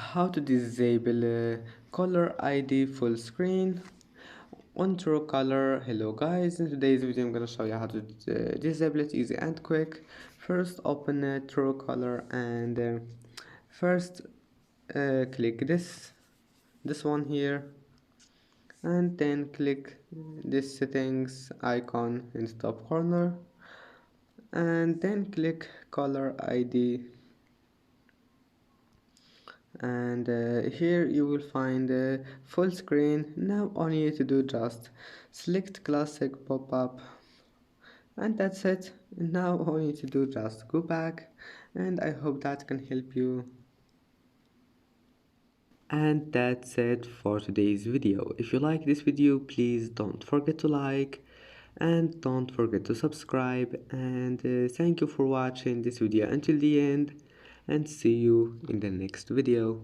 how to disable color ID full screen on Truecaller. Hello guys, in today's video I'm gonna show you how to disable it easy and quick. First open Truecaller and first click this one here, and then click this settings icon in the top corner, and then click color ID, and here you will find full screen. Now all you need to do just select classic pop-up, and that's it. Now all you need to do just go back, and I hope that can help you. And that's it for today's video. If you like this video, please don't forget to like and don't forget to subscribe, and thank you for watching this video until the end, and see you in the next video.